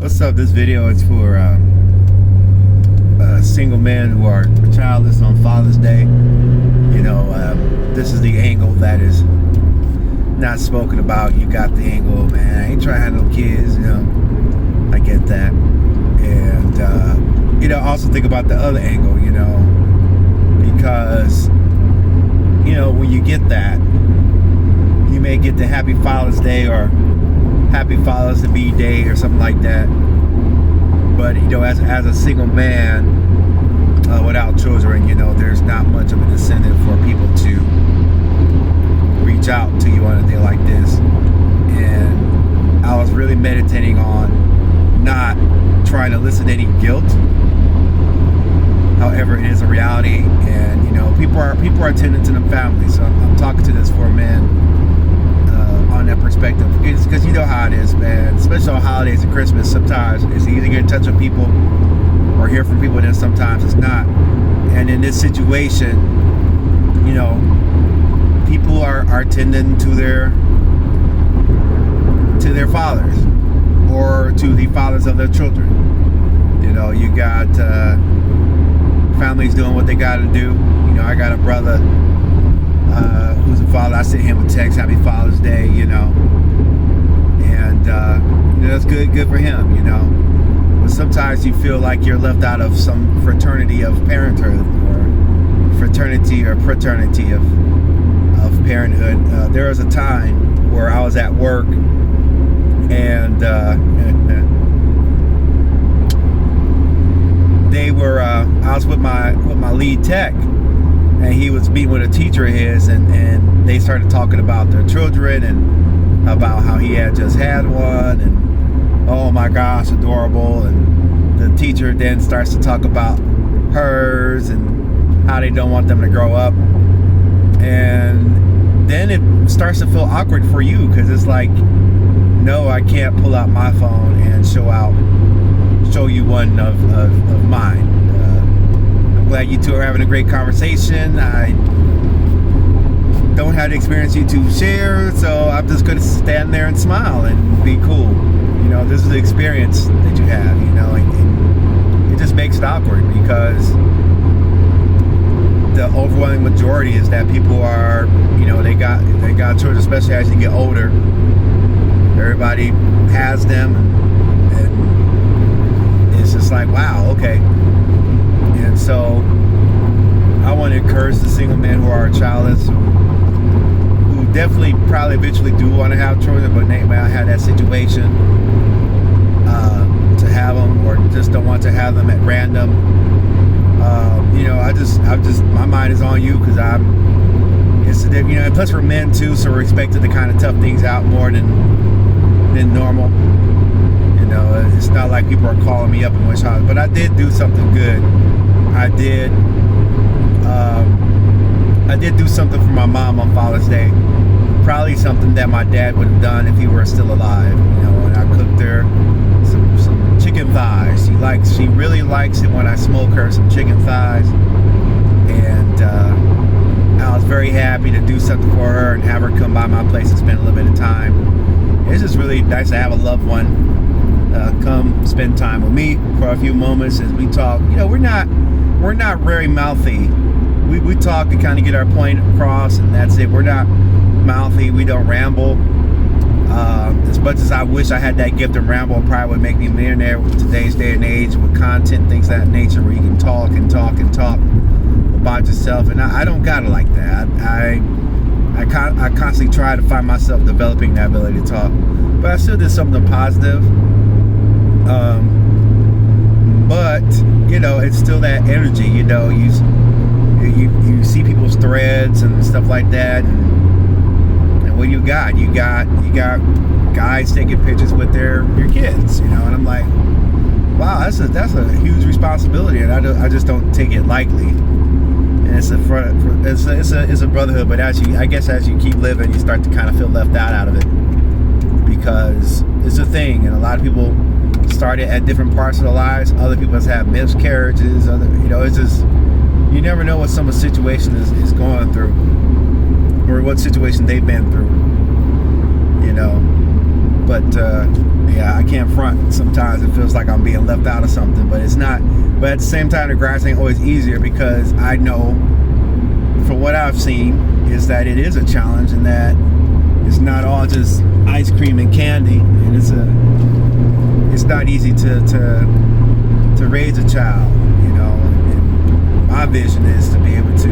What's up? This video is for single men who are childless on Father's Day. You know, this is the angle that is not spoken about. You got the angle, man, I ain't trying to have no kids, you know. I get that. And, you know, also think about the other angle, you know, because, you know, when you get that, you may get the Happy Father's Day or Happy Fathers to Be Day or something like that. But, you know, as a single man without children, you know, there's not much of an incentive for people to reach out to you on a day like this. And I was really meditating on not trying to listen to any guilt. However, it is a reality, and you know, people are tending to them families. So I'm talking to this for men on that perspective, because you know how it is, man. Especially on holidays and Christmas, sometimes it's easy to get in touch with people or hear from people, then sometimes it's not. And in this situation, you know, people are tending to their fathers or to the fathers of their children. You know, you got families doing what they got to do. You know, I got a brother who's a father. I sent him a text, Happy Father's Day, you know, and you know, that's good for him, you know. But sometimes you feel like you're left out of some fraternity of parenthood, or fraternity or paternity of parenthood. There was a time where I was at work, and I was with my lead tech, and he was meeting with a teacher of his, and they started talking about their children and about how he had just had one, and oh my gosh, adorable. And the teacher then starts to talk about hers and how they don't want them to grow up, and then it starts to feel awkward for you, because it's like, no, I can't pull out my phone and show you one of mine. I'm glad you two are having a great conversation. I don't have the experience you two share, so I'm just going to stand there and smile and be cool. You know, this is the experience that you have, you know, and it just makes it awkward, because the overwhelming majority is that people are, you know, they got children, especially as you get older. Everybody has them, and it's just like, wow, okay. And so I want to encourage the single men who are childless, who definitely probably eventually do want to have children, but they may not have that situation to have them, or just don't want to have them at random. You know, I just my mind is on you, because you know, and plus we're men too, so we're expected to kind of tough things out more than normal. You know, it's not like people are calling me up and wish hard, but I did do something good. I did do something for my mom on Father's Day. Probably something that my dad would have done if he were still alive. You know, and I cooked her some chicken thighs. She really likes it when I smoke her some chicken thighs, and I was very happy to do something for her and have her come by my place and spend a little bit of time. It's just really nice to have a loved one come spend time with me for a few moments as we talk. You know, we're not very mouthy. We talk to kind of get our point across, and that's it. We're not mouthy. We don't ramble. As much as I wish I had that gift of ramble, it probably would make me a millionaire with today's day and age, with content, things of that nature, where you can talk and talk and talk about yourself. And I don't got it like that. I constantly try to find myself developing that ability to talk, but I still did something positive. But you know, it's still that energy. You know, you see people's threads and stuff like that, and what you got guys taking pictures with your kids. You know, and I'm like, wow, that's a huge responsibility, and I just don't take it lightly. And it's a brotherhood, but as you keep living, you start to kind of feel left out of it, because it's a thing, and a lot of people started at different parts of their lives. Other people have had miscarriages. You know, it's just, you never know what someone's situation is going through, or what situation they've been through. You know, But yeah, I can't front. Sometimes it feels like I'm being left out of something, but it's not. But at the same time, the grass ain't always easier, because I know from what I've seen is that it is a challenge, and that it's not all just ice cream and candy, and it's not easy to raise a child, you know. And my vision is to be able to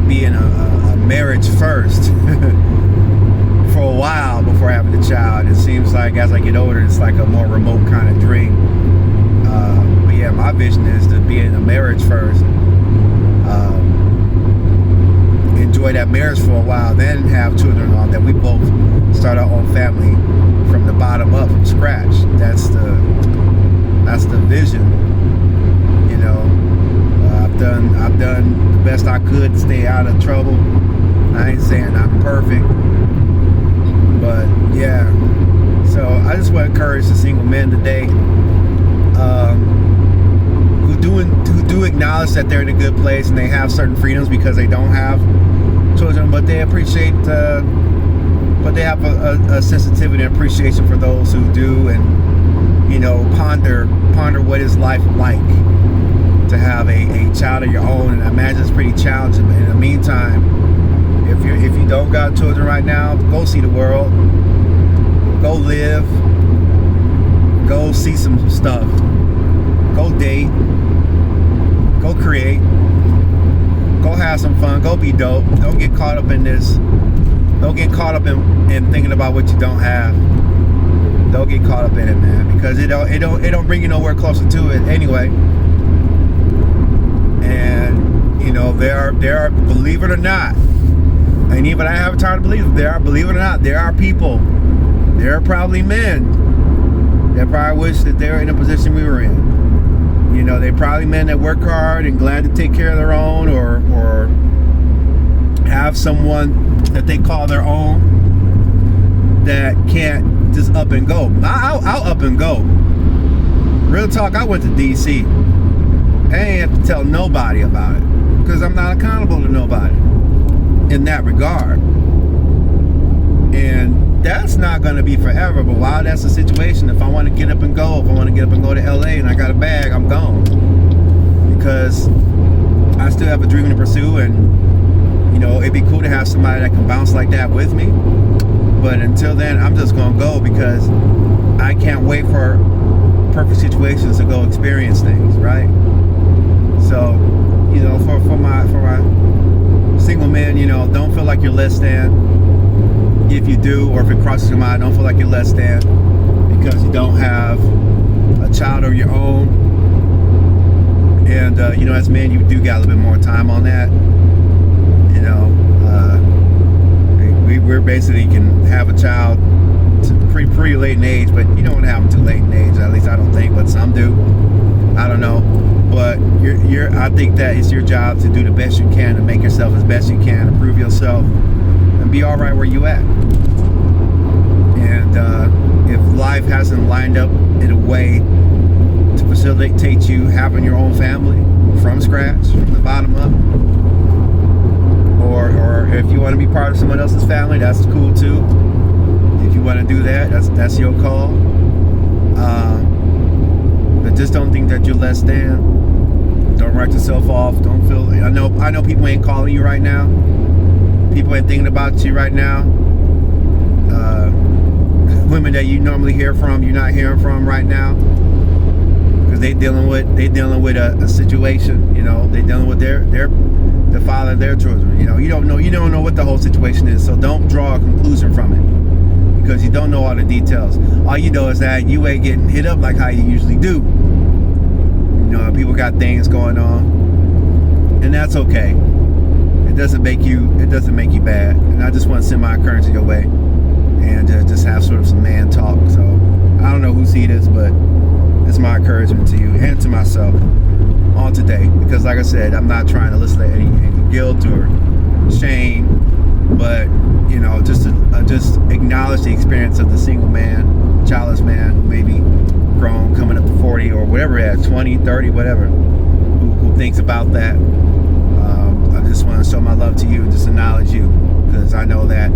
be in a marriage first for a while before having a child. It seems like as I get older, it's like a more remote kind of dream. But yeah, my vision is to be in a marriage first, enjoy that marriage for a while, then have children on, that we both start our own family from the bottom up, from scratch. That's the vision, you know. I've done the best I could to stay out of trouble. I ain't saying I'm perfect, but yeah. So I just want to encourage the single men today, who do acknowledge that they're in a good place and they have certain freedoms because they don't have children, but they appreciate, but they have a sensitivity and appreciation for those who do, and, you know, ponder what is life like to have a child of your own. And I imagine it's pretty challenging, but in the meantime, if you don't got children right now, go see the world, go live, go see some stuff, go date, go create, go have some fun, go be dope. Don't get caught up in this. Don't get caught up in thinking about what you don't have. Don't get caught up in it, man, because it don't bring you nowhere closer to it anyway. And you know, there are, believe it or not, and even I have time to believe it, believe it or not, there are people, there are probably men that probably wish that they were in a position we were in. You know, they're probably men that work hard and glad to take care of their own, or have someone that they call their own that can't just up and go. I'll up and go. Real talk, I went to DC. I ain't have to tell nobody about it, because I'm not accountable to nobody in that regard. And that's not going to be forever, but while that's the situation, if I want to get up and go, to LA and I got a bag, I'm gone. Because I still have a dream to pursue, and you know, it'd be cool to have somebody that can bounce like that with me. But until then, I'm just going to go, because I can't wait for perfect situations to go experience things, right? So, you know, for my single men, you know, don't feel like you're less than. If you do, or if it crosses your mind, don't feel like you're less than because you don't have a child of your own. And you know, as men, you do got a little bit more time on that. You know, we're basically can have a child to pretty late in age, but you don't want to have them too late in age. At least I don't think, but some do. I don't know. But I think that it's your job to do the best you can, to make yourself as best you can, to prove yourself, and be all right where you at. And if life hasn't lined up in a way to facilitate you having your own family from scratch, from the bottom up, or if you want to be part of someone else's family, that's cool too. If you want to do that, that's your call. But just don't think that you're less than. Don't write yourself off. Don't feel. I know people ain't calling you right now. People ain't thinking about you right now. Women that you normally hear from, you're not hearing from right now, because they dealing with a situation. You know, they dealing with the father of their children. You know, you don't know what the whole situation is, so don't draw a conclusion from it, because you don't know all the details. All you know is that you ain't getting hit up like how you usually do. You know, people got things going on, and that's okay. It doesn't make you bad. And I just want to send my encouragement your way, and just have sort of some man talk. So I don't know who see this, but it's my encouragement to you and to myself on today, because like I said, I'm not trying to listen to any guilt or shame, but you know, just acknowledge the experience of the single man, childless man, who may be grown, coming up to 40 or whatever, at 20, 30, whatever, who thinks about that. I just want to show my love to you and just acknowledge you, because I know that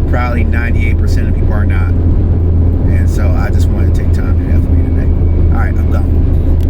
probably 98% of people are not. And so I just wanted to take time